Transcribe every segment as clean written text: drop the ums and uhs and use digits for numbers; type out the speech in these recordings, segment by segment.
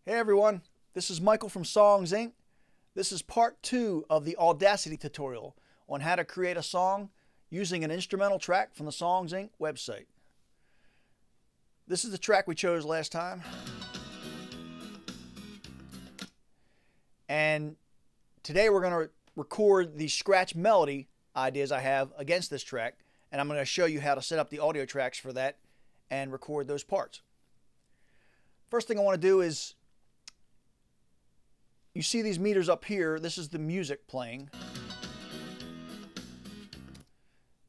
Hey everyone, this is Michael from Songs Inc. This is part 2 of the Audacity tutorial on how to create a song using an instrumental track from the Songs Inc. website. This is the track we chose last time. And today we're going to record the scratch melody ideas I have against this track, and I'm going to show you how to set up the audio tracks for that and record those parts. First thing I want to do is, you see these meters up here. This is the music playing.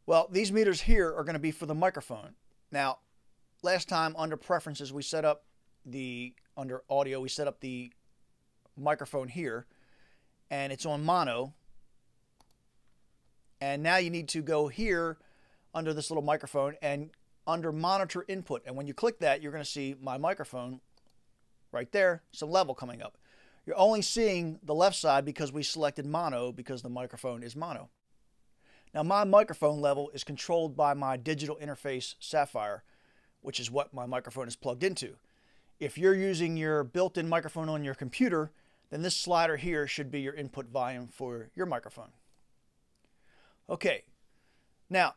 Well, these meters here are going to be for the microphone. Now, last time under preferences we set up under audio we set up the microphone here, and it's on mono. And now you need to go here under this little microphone and under monitor input, and when you click that, you're going to see my microphone right there, some level coming up. You're only seeing the left side because we selected mono because the microphone is mono. Now my microphone level is controlled by my digital interface Sapphire, which is what my microphone is plugged into. If you're using your built-in microphone on your computer, then this slider here should be your input volume for your microphone. Okay, now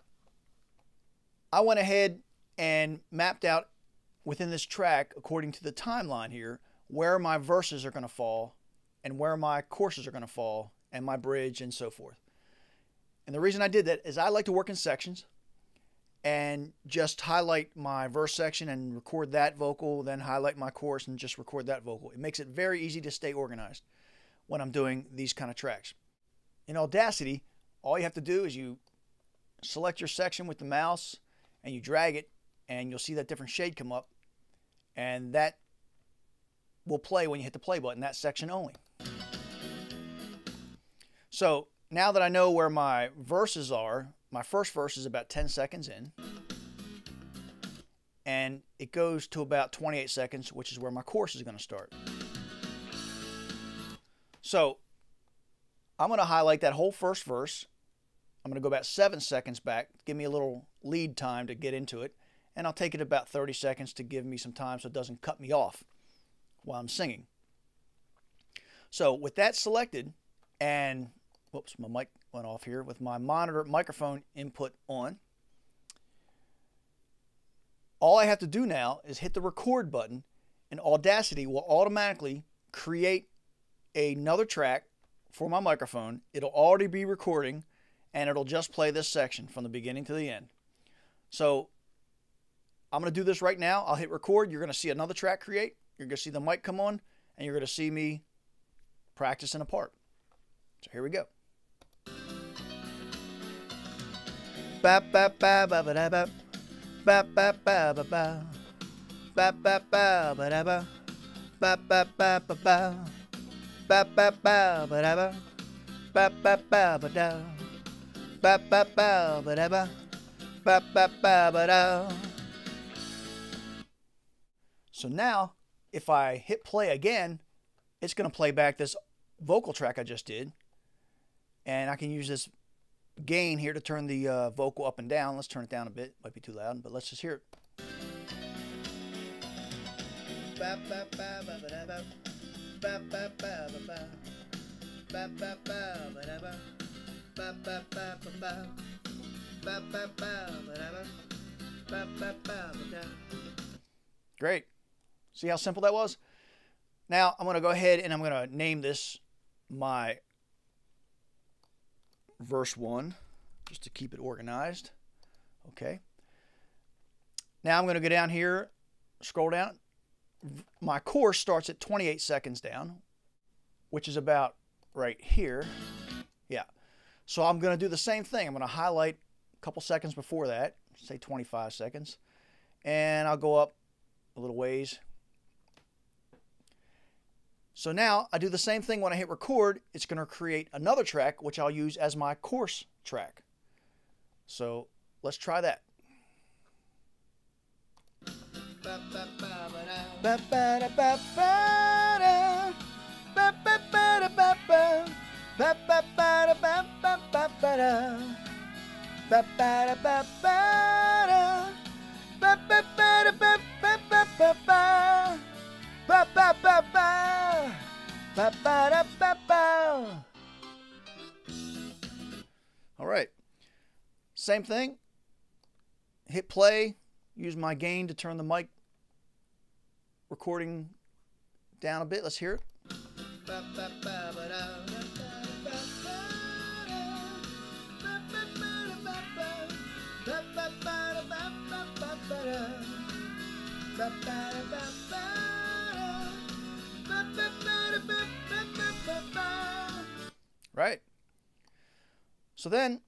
I went ahead and mapped out within this track, according to the timeline here, where my verses are going to fall and where my choruses are going to fall and my bridge and so forth. And the reason I did that is I like to work in sections and just highlight my verse section and record that vocal, then highlight my chorus and just record that vocal. It makes it very easy to stay organized when I'm doing these kind of tracks. In Audacity, all you have to do is you select your section with the mouse and you drag it, and you'll see that different shade come up, and that will play when you hit the play button, that section only. So now that I know where my verses are, my first verse is about 10 seconds in, and it goes to about 28 seconds, which is where my chorus is going to start. So I'm going to highlight that whole first verse. I'm going to go about 7 seconds back, give me a little lead time to get into it, and I'll take it about 30 seconds to give me some time so it doesn't cut me off while I'm singing. So with that selected, and whoops, my mic went off here, with my monitor microphone input on, all I have to do now is hit the record button, and Audacity will automatically create another track for my microphone. It'll already be recording, and it'll just play this section from the beginning to the end. So I'm going to do this right now. I'll hit record. You're going to see another track create. You're going to see the mic come on, and you're going to see me practicing a part. So here we go. Ba ba ba ba ba da ba. Ba ba ba ba ba. Ba ba ba ba da ba. Ba ba ba ba ba. Ba ba ba ba da ba. Ba ba ba ba da. Ba ba ba ba da ba. Ba ba ba ba da. So now, if I hit play again, it's going to play back this vocal track I just did. And I can use this gain here to turn the vocal up and down. Let's turn it down a bit. Might be too loud, but let's just hear it. Ba ba ba ba ba ba. Ba ba ba ba ba. Ba ba ba ba ba. Ba ba ba ba ba. Ba ba ba ba. Ba ba ba ba. Great. See how simple that was? Now I'm going to go ahead and I'm going to name this my verse 1, just to keep it organized. Okay. Now I'm going to go down here, scroll down. My chorus starts at 28 seconds down, which is about right here. Yeah. So I'm going to do the same thing. I'm going to highlight a couple seconds before that, say 25 seconds, and I'll go up a little ways. So now I do the same thing when I hit record. It's going to create another track, which I'll use as my chorus track. So let's try that. Ba ba ba ba ba ba ba ba ba ba ba ba Ba, ba, da, ba, ba. All right. Same thing. Hit play. Use my gain to turn the mic recording down a bit. Let's hear it. Right. So then,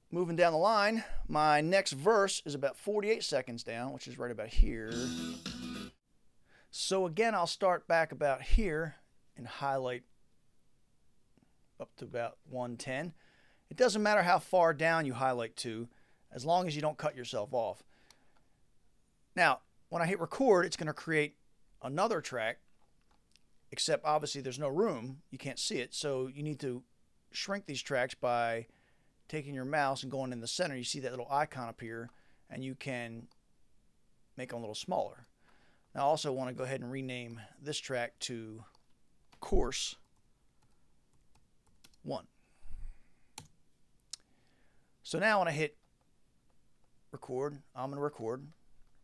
moving down the line, my next verse is about 48 seconds down, which is right about here. So again, I'll start back about here and highlight up to about 110. It doesn't matter how far down you highlight to, as long as you don't cut yourself off. Now, when I hit record, it's going to create another track, except obviously there's no room. You can't see it, so you need to shrink these tracks by taking your mouse and going in the center. You see that little icon up here, and you can make them a little smaller. Now I also want to go ahead and rename this track to Course 1. So now when I hit record, I'm going to record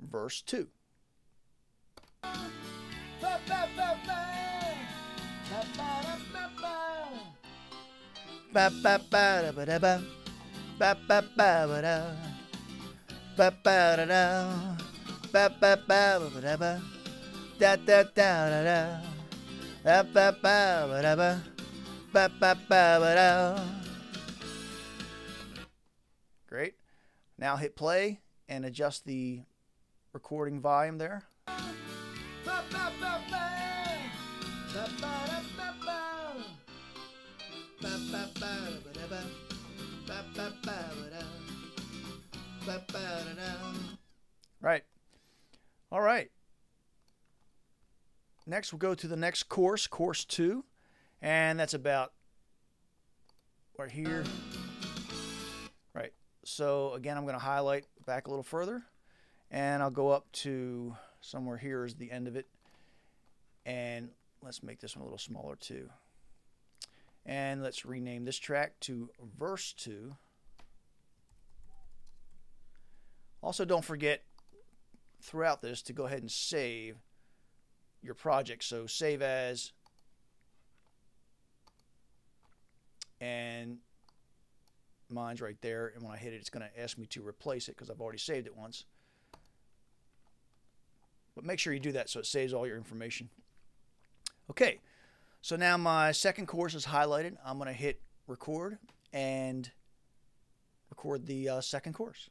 verse 2. Ba ba ba da ba da ba, ba ba ba ba da, ba ba da da, ba ba ba ba da ba, da da da da da, ba ba ba ba da ba, ba ba ba ba da. Great. Now hit play and adjust the recording volume there. Right. All right. Next, we'll go to the next course, course 2, and that's about right here. Right. So again, I'm going to highlight back a little further, and I'll go up to somewhere here is the end of it, and let's make this one a little smaller too. And let's rename this track to verse 2. Also, don't forget throughout this to go ahead and save your project. So save as, and mine's right there, and when I hit it, it's going to ask me to replace it because I've already saved it once. But make sure you do that so it saves all your information. Okay, so now my second course is highlighted. I'm going to hit record and record the second course.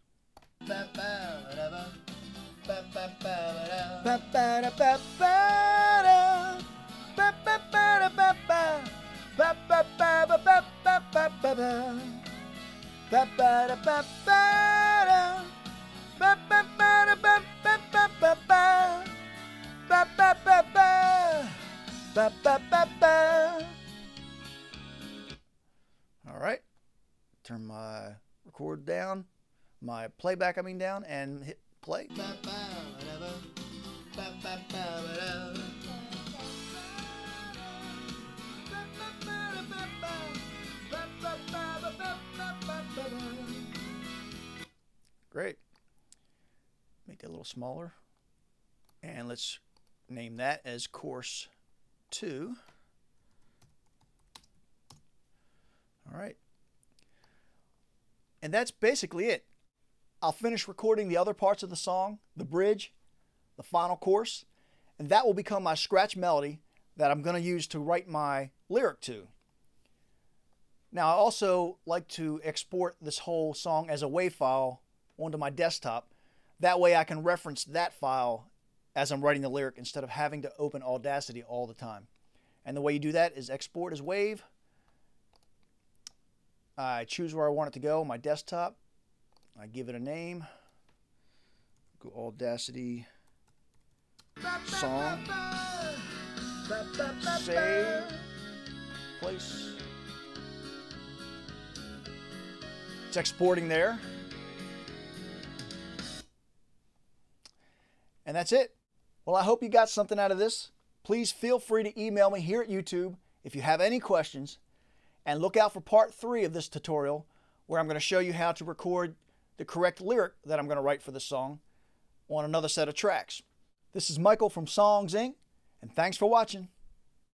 All right, turn my record down, my playback down, and hit play. Great. Make that a little smaller, and let's name that as course 2. All right. And that's basically it. I'll finish recording the other parts of the song, the bridge, the final chorus, and that will become my scratch melody that I'm going to use to write my lyric to. Now, I also like to export this whole song as a WAV file onto my desktop. That way I can reference that file as I'm writing the lyric instead of having to open Audacity all the time. And the way you do that is export as WAV. I choose where I want it to go, my desktop. I give it a name. Go Audacity song. Save. Place. It's exporting there. And that's it. Well, I hope you got something out of this. Please feel free to email me here at YouTube if you have any questions, and look out for part 3 of this tutorial where I'm going to show you how to record the correct lyric that I'm going to write for the song on another set of tracks. This is Michael from Songs Inc., and thanks for watching.